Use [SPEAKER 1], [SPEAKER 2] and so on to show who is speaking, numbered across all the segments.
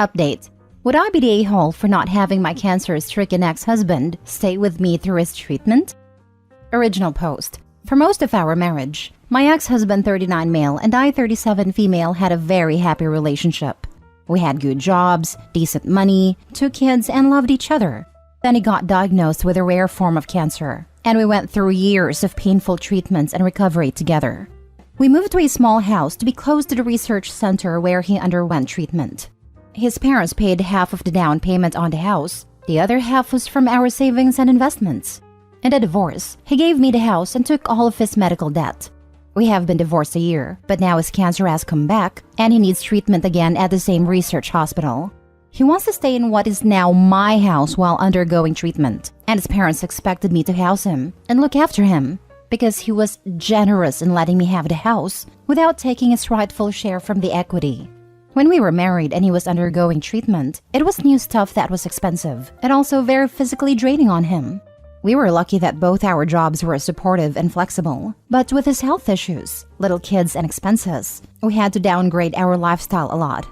[SPEAKER 1] Update. Would I be the a-hole for not having my cancer-stricken ex-husband stay with me through his treatment? Original post. For most of our marriage, my ex-husband 39 male and I 37 female had a very happy relationship. We had good jobs, decent money, 2 kids, and loved each other. Then he got diagnosed with a rare form of cancer, and we went through years of painful treatments and recovery together. We moved to a small house to be close to the research center where he underwent treatment. His parents paid half of the down payment on the house. The other half was from our savings and investments. In the divorce, he gave me the house and took all of his medical debt. We have been divorced a year, but now his cancer has come back, and he needs treatment again at the same research hospital. He wants to stay in what is now my house while undergoing treatment, and his parents expected me to house him and look after him because he was generous in letting me have the house without taking his rightful share from the equity. When we were married and he was undergoing treatment, it was new stuff that was expensive and also very physically draining on him. We were lucky that both our jobs were supportive and flexible, but with his health issues, little kids, and expenses, we had to downgrade our lifestyle a lot.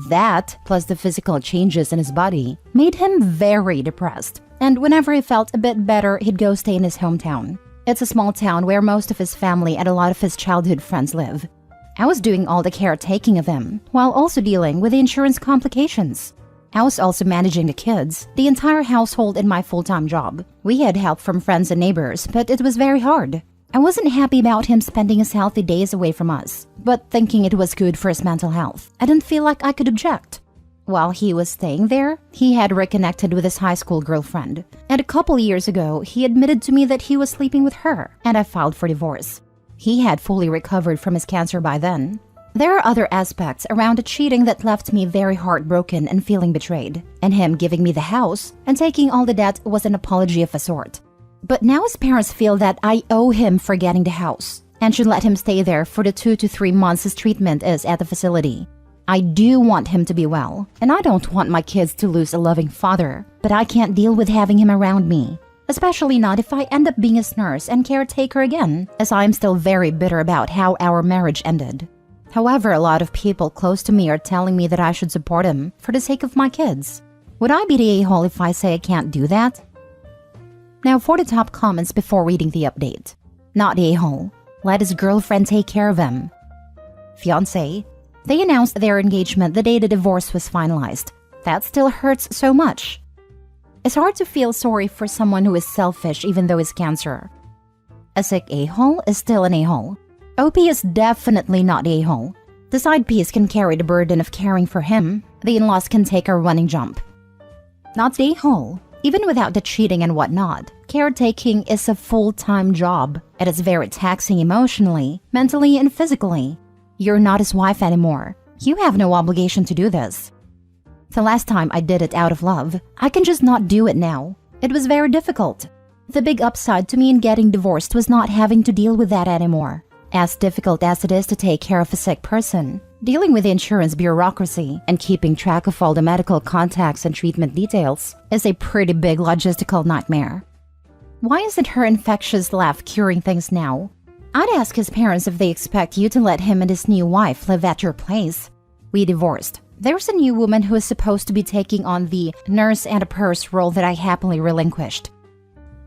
[SPEAKER 1] That, plus the physical changes in his body, made him very depressed, and whenever he felt a bit better, he'd go stay in his hometown. It's a small town where most of his family and a lot of his childhood friends live. I was doing all the caretaking of him, while also dealing with the insurance complications. I was also managing the kids, the entire household, and my full-time job. We had help from friends and neighbors, but it was very hard. I wasn't happy about him spending his healthy days away from us, but thinking it was good for his mental health, I didn't feel like I could object. While he was staying there, he had reconnected with his high school girlfriend, and a couple years ago, he admitted to me that he was sleeping with her, and I filed for divorce. He had fully recovered from his cancer by then. There are other aspects around the cheating that left me very heartbroken and feeling betrayed, and him giving me the house and taking all the debt was an apology of a sort. But now his parents feel that I owe him for getting the house and should let him stay there for the 2 to 3 months his treatment is at the facility. I do want him to be well, and I don't want my kids to lose a loving father, but I can't deal with having him around me, especially not if I end up being his nurse and caretaker again, as I am still very bitter about how our marriage ended. However, a lot of people close to me are telling me that I should support him for the sake of my kids. Would I be the a-hole if I say I can't do that? Now for the top comments before reading the update. Not the a-hole. Let his girlfriend take care of him. Fiancé. They announced their engagement the day the divorce was finalized. That still hurts so much. It's hard to feel sorry for someone who is selfish even though it's cancer. A sick a-hole is still an a-hole. OP is definitely not the a-hole. The side piece can carry the burden of caring for him. The in-laws can take a running jump. Not the a-hole. Even without the cheating and whatnot, caretaking is a full-time job. It is very taxing emotionally, mentally, and physically. You're not his wife anymore. You have no obligation to do this. The last time I did it out of love, I can just not do it now. It was very difficult. The big upside to me in getting divorced was not having to deal with that anymore. As difficult as it is to take care of a sick person, dealing with the insurance bureaucracy and keeping track of all the medical contacts and treatment details is a pretty big logistical nightmare. Why isn't her infectious laugh curing things now? I'd ask his parents if they expect you to let him and his new wife live at your place. We divorced. There's a new woman who is supposed to be taking on the nurse and a purse role that I happily relinquished.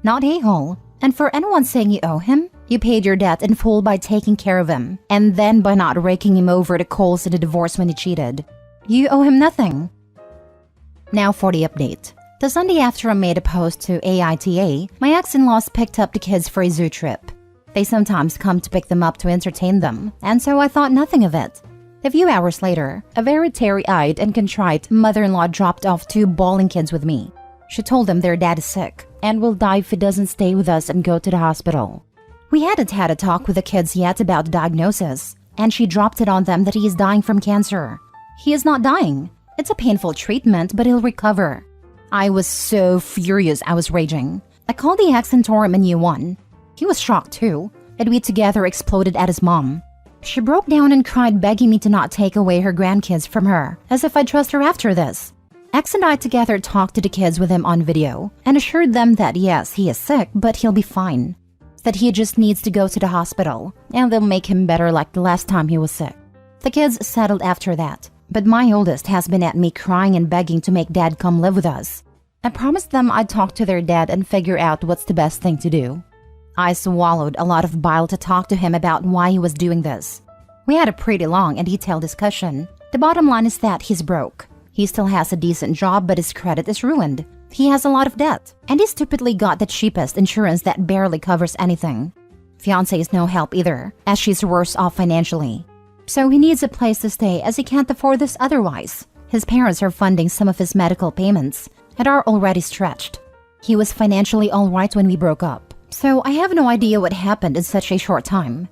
[SPEAKER 1] Not a-hole. And for anyone saying you owe him, you paid your debt in full by taking care of him, and then by not raking him over the coals in the divorce when he cheated. You owe him nothing. Now for the update. The Sunday after I made a post to AITA, my ex-in-laws picked up the kids for a zoo trip. They sometimes come to pick them up to entertain them, and so I thought nothing of it. A few hours later, a very teary-eyed and contrite mother-in-law dropped off 2 bawling kids with me. She told them their dad is sick and will die if he doesn't stay with us and go to the hospital. We hadn't had a talk with the kids yet about the diagnosis, and she dropped it on them that he is dying from cancer. He is not dying. It's a painful treatment, but he'll recover. I was so furious I was raging. I called the ex and tore him a new one. He was shocked too, and we together exploded at his mom. She broke down and cried, begging me to not take away her grandkids from her, as if I'd trust her after this. X and I together talked to the kids with him on video and assured them that yes, he is sick, but he'll be fine. That he just needs to go to the hospital and they'll make him better like the last time he was sick. The kids settled after that, But my oldest has been at me crying and begging to make dad come live with us. I promised them I'd talk to their dad and figure out what's the best thing to do. I swallowed a lot of bile to talk to him about why he was doing this. We had a pretty long and detailed discussion. The bottom line is that he's broke. He still has a decent job, but his credit is ruined. He has a lot of debt, and he stupidly got the cheapest insurance that barely covers anything. Fiancé is no help either, as she's worse off financially. So he needs a place to stay as he can't afford this otherwise. His parents are funding some of his medical payments and are already stretched. He was financially all right when we broke up, so I have no idea what happened in such a short time.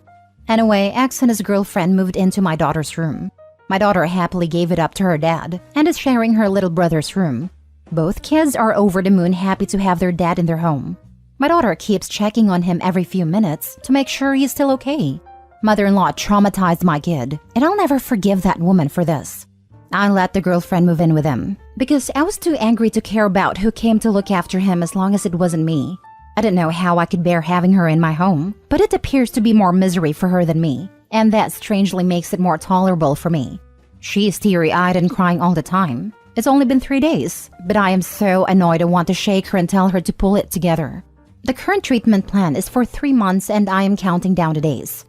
[SPEAKER 1] Anyway, X and his girlfriend moved into my daughter's room. My daughter happily gave it up to her dad and is sharing her little brother's room. Both kids are over the moon happy to have their dad in their home. My daughter keeps checking on him every few minutes to make sure he's still okay. Mother-in-law traumatized my kid, and I'll never forgive that woman for this. I let the girlfriend move in with him because I was too angry to care about who came to look after him as long as it wasn't me. I didn't know how I could bear having her in my home, but it appears to be more misery for her than me, and that strangely makes it more tolerable for me. She is teary-eyed and crying all the time. It's only been 3 days, but I am so annoyed I want to shake her and tell her to pull it together. The current treatment plan is for 3 months and I am counting down the days.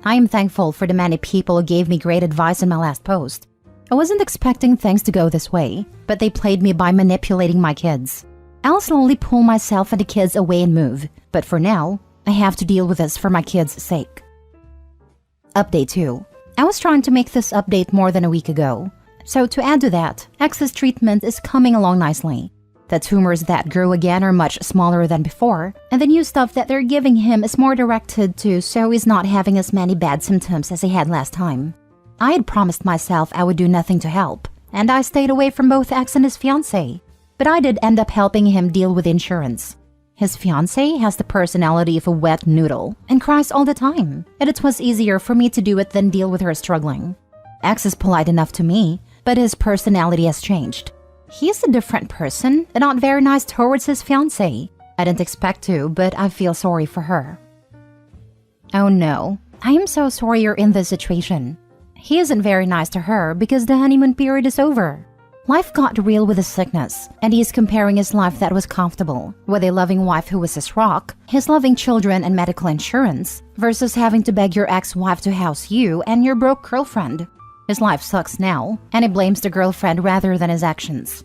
[SPEAKER 1] I am thankful for the many people who gave me great advice in my last post. I wasn't expecting things to go this way, but they played me by manipulating my kids. I'll slowly pull myself and the kids away and move, but for now, I have to deal with this for my kids' sake. Update 2. I was trying to make this update more than a week ago. So to add to that, X's treatment is coming along nicely. The tumors that grew again are much smaller than before, and the new stuff that they're giving him is more directed to so he's not having as many bad symptoms as he had last time. I had promised myself I would do nothing to help, and I stayed away from both X and his fiancée. But I did end up helping him deal with insurance. His fiancée has the personality of a wet noodle and cries all the time, and it was easier for me to do it than deal with her struggling. X is polite enough to me, but his personality has changed. He's a different person and not very nice towards his fiancée. I didn't expect to, but I feel sorry for her. Oh no, I am so sorry you're in this situation. He isn't very nice to her because the honeymoon period is over. Life got real with his sickness, and he's comparing his life that was comfortable, with a loving wife who was his rock, his loving children and medical insurance, versus having to beg your ex-wife to house you and your broke girlfriend. His life sucks now, and he blames the girlfriend rather than his actions.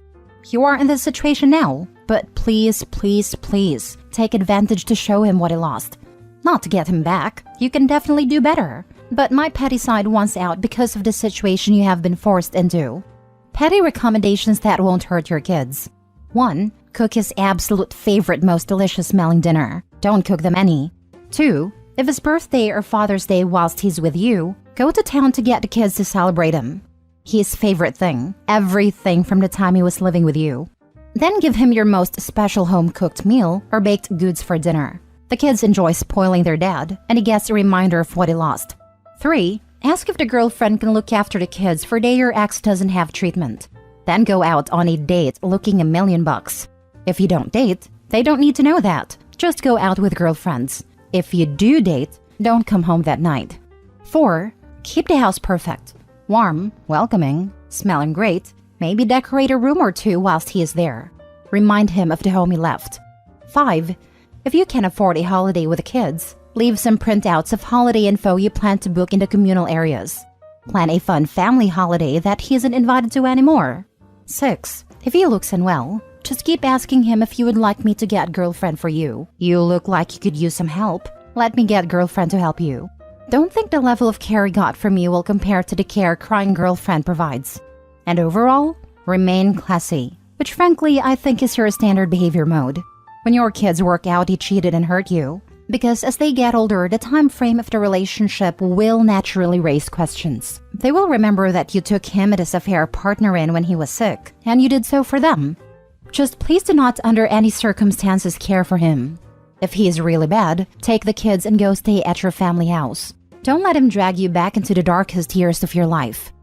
[SPEAKER 1] You are in this situation now, but please, please, please, take advantage to show him what he lost. Not to get him back, you can definitely do better, but my petty side wants out because of the situation you have been forced into. Petty recommendations that won't hurt your kids. 1. Cook his absolute favorite, most delicious smelling dinner. Don't cook them any. 2. If his birthday or Father's Day whilst he's with you, go to town to get the kids to celebrate him. His favorite thing, everything from the time he was living with you. Then give him your most special home-cooked meal or baked goods for dinner. The kids enjoy spoiling their dad, and he gets a reminder of what he lost. 3. Ask if the girlfriend can look after the kids for day your ex doesn't have treatment. Then go out on a date looking $1,000,000. If you don't date, they don't need to know that. Just go out with girlfriends. If you do date, don't come home that night. 4. Keep the house perfect. Warm, welcoming, smelling great. Maybe decorate a room or two whilst he is there. Remind him of the home he left. 5. If you can afford a holiday with the kids, leave some printouts of holiday info you plan to book in the communal areas. Plan a fun family holiday that he isn't invited to anymore. 6. If he looks unwell, just keep asking him if you would like me to get girlfriend for you. You look like you could use some help. Let me get girlfriend to help you. Don't think the level of care he got from you will compare to the care crying girlfriend provides. And overall, remain classy, which frankly I think is your standard behavior mode. When your kids work out he cheated and hurt you, because as they get older, the time frame of the relationship will naturally raise questions. They will remember that you took him and his affair partner in when he was sick, and you did so for them. Just please do not under any circumstances care for him. If he is really bad, take the kids and go stay at your family house. Don't let him drag you back into the darkest years of your life.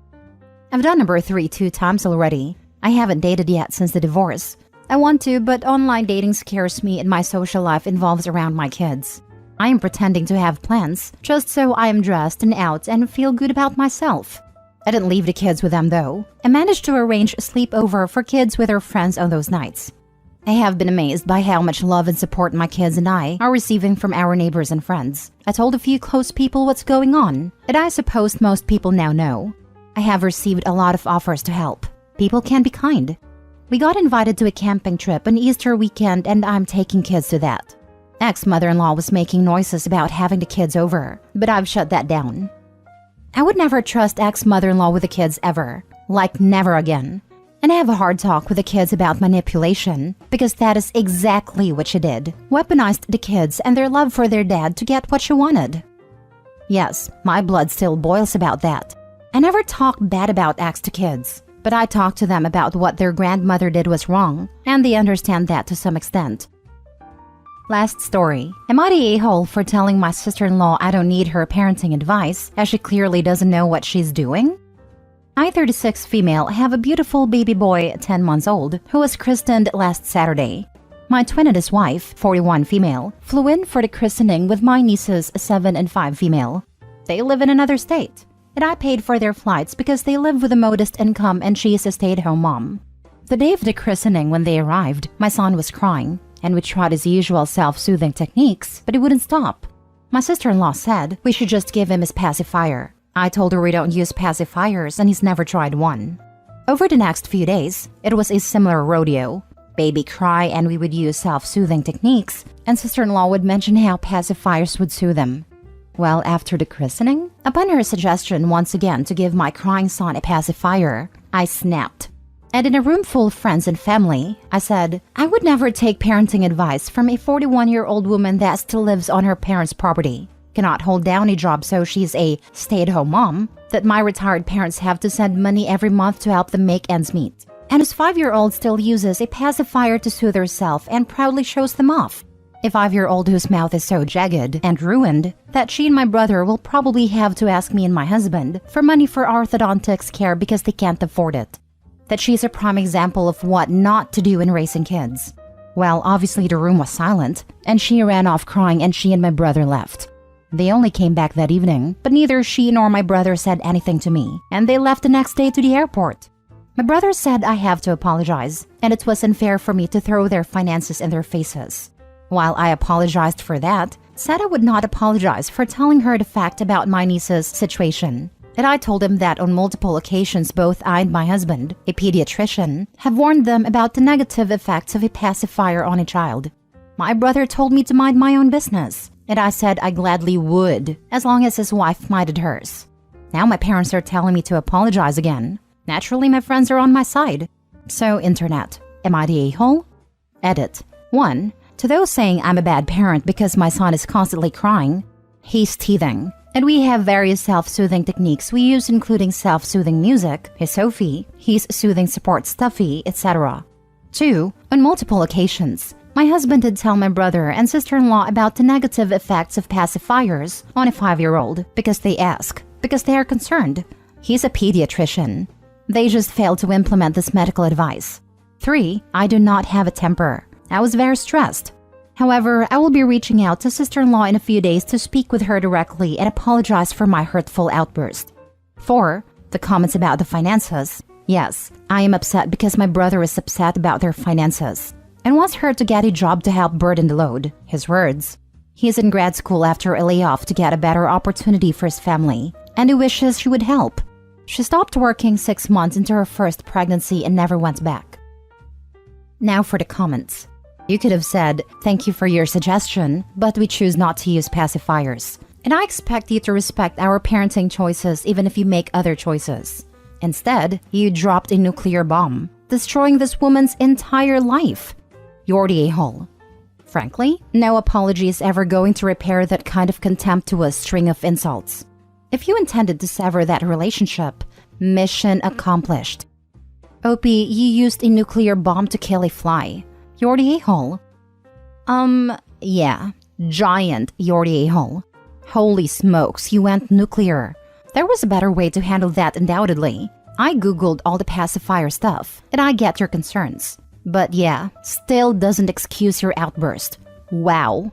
[SPEAKER 1] I've done number 3 2 times already. I haven't dated yet since the divorce. I want to, but online dating scares me and my social life involves around my kids. I am pretending to have plans, just so I am dressed and out and feel good about myself. I didn't leave the kids with them though. I managed to arrange a sleepover for kids with their friends on those nights. I have been amazed by how much love and support my kids and I are receiving from our neighbors and friends. I told a few close people what's going on, and I suppose most people now know. I have received a lot of offers to help. People can be kind. We got invited to a camping trip on Easter weekend and I'm taking kids to that. Ex-mother-in-law was making noises about having the kids over, but I've shut that down. I would never trust ex-mother-in-law with the kids ever. Like never again. And I have a hard talk with the kids about manipulation, because that is exactly what she did. Weaponized the kids and their love for their dad to get what she wanted. Yes, my blood still boils about that. I never talk bad about ex to kids, but I talk to them about what their grandmother did was wrong, and they understand that to some extent. Last story. Am I the a-hole for telling my sister-in-law I don't need her parenting advice, as she clearly doesn't know what she's doing? I, 36 female, have a beautiful baby boy, 10 months old, who was christened last Saturday. My twin-oldest wife, 41 female, flew in for the christening with my nieces, 7 and 5 female. They live in another state, and I paid for their flights because they live with a modest income and she is a stay-at-home mom. The day of the christening when they arrived, my son was crying, and we tried his usual self-soothing techniques, but he wouldn't stop. My sister-in-law said we should just give him his pacifier. I told her we don't use pacifiers and he's never tried one. Over the next few days, it was a similar rodeo. Baby cry and we would use self-soothing techniques, and sister-in-law would mention how pacifiers would soothe him. Well, after the christening, upon her suggestion once again to give my crying son a pacifier, I snapped. And in a room full of friends and family, I said, I would never take parenting advice from a 41-year-old woman that still lives on her parents' property, cannot hold down a job so she's a stay-at-home mom, that my retired parents have to send money every month to help them make ends meet, and whose 5-year-old still uses a pacifier to soothe herself and proudly shows them off. A 5-year-old whose mouth is so jagged and ruined that she and my brother will probably have to ask me and my husband for money for orthodontics care because they can't afford it. That she's a prime example of what not to do in raising kids. Well, obviously the room was silent, and she ran off crying and she and my brother left. They only came back that evening, but neither she nor my brother said anything to me, and they left the next day to the airport. My brother said I have to apologize, and it was unfair for me to throw their finances in their faces. While I apologized for that, said I would not apologize for telling her the fact about my niece's situation. And I told him that on multiple occasions both I and my husband, a pediatrician, have warned them about the negative effects of a pacifier on a child. My brother told me to mind my own business, and I said I gladly would, as long as his wife minded hers. Now my parents are telling me to apologize again. Naturally, my friends are on my side. So, Internet, am I the a-hole? Edit. 1. To those saying I'm a bad parent because my son is constantly crying, he's teething. And we have various self-soothing techniques we use, including self-soothing music, his Sophie, his soothing support Stuffy, etc. 2. On multiple occasions, my husband did tell my brother and sister-in-law about the negative effects of pacifiers on a 5-year-old because they ask, because they are concerned. He's a pediatrician. They just failed to implement this medical advice. 3. I do not have a temper. I was very stressed. However, I will be reaching out to sister-in-law in a few days to speak with her directly and apologize for my hurtful outburst. 4. The comments about the finances. Yes, I am upset because my brother is upset about their finances and wants her to get a job to help burden the load. His words. He is in grad school after a layoff to get a better opportunity for his family, and he wishes she would help. She stopped working 6 months into her first pregnancy and never went back. Now for the comments. You could have said, thank you for your suggestion, but we choose not to use pacifiers. And I expect you to respect our parenting choices even if you make other choices. Instead, you dropped a nuclear bomb, destroying this woman's entire life. You're the a-hole. Frankly, no apology is ever going to repair that kind of contemptuous string of insults. If you intended to sever that relationship, mission accomplished. OP, you used a nuclear bomb to kill a fly. You're the a-hole. Yeah. Giant, you're the a-hole. Holy smokes, you went nuclear. There was a better way to handle that undoubtedly. I googled all the pacifier stuff, and I get your concerns. But yeah, still doesn't excuse your outburst. Wow.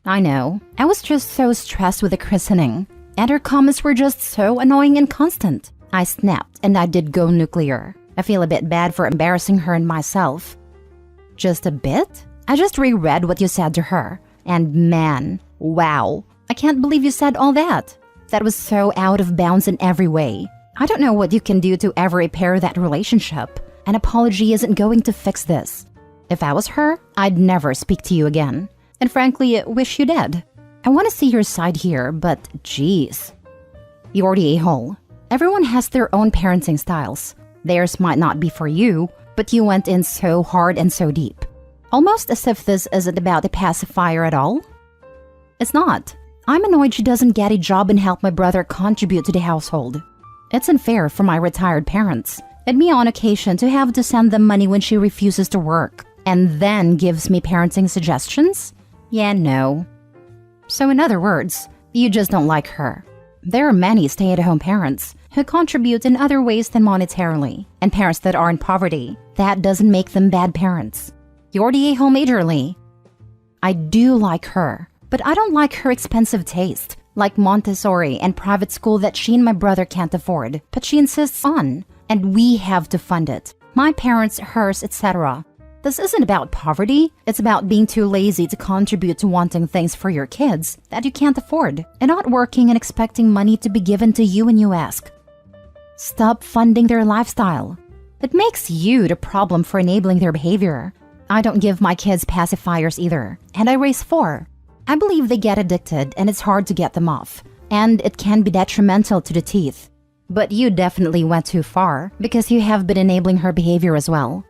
[SPEAKER 1] I know. I was just so stressed with the christening, and her comments were just so annoying and constant. I snapped and I did go nuclear. I feel a bit bad for embarrassing her and myself. Just a bit? I just reread what you said to her. And man, wow. I can't believe you said all that. That was so out of bounds in every way. I don't know what you can do to ever repair that relationship. An apology isn't going to fix this. If I was her, I'd never speak to you again. And frankly, I wish you did. I want to see your side here, but geez. You're the a-hole. Everyone has their own parenting styles. Theirs might not be for you, but you went in so hard and so deep. Almost as if this isn't about a pacifier at all. It's not. I'm annoyed she doesn't get a job and help my brother contribute to the household. It's unfair for my retired parents and me on occasion to have to send them money when she refuses to work and then gives me parenting suggestions? Yeah, no. So in other words, you just don't like her. There are many stay-at-home parents who contribute in other ways than monetarily, and parents that are in poverty. That doesn't make them bad parents. You're the a-hole majorly. I do like her, but I don't like her expensive taste, like Montessori and private school that she and my brother can't afford, but she insists on, and we have to fund it. My parents, hers, etc. This isn't about poverty, it's about being too lazy to contribute to wanting things for your kids that you can't afford, and not working and expecting money to be given to you when you ask. Stop funding their lifestyle. It makes you the problem for enabling their behavior. I don't give my kids pacifiers either, and I raise 4. I believe they get addicted and it's hard to get them off, and it can be detrimental to the teeth. But you definitely went too far because you have been enabling her behavior as well.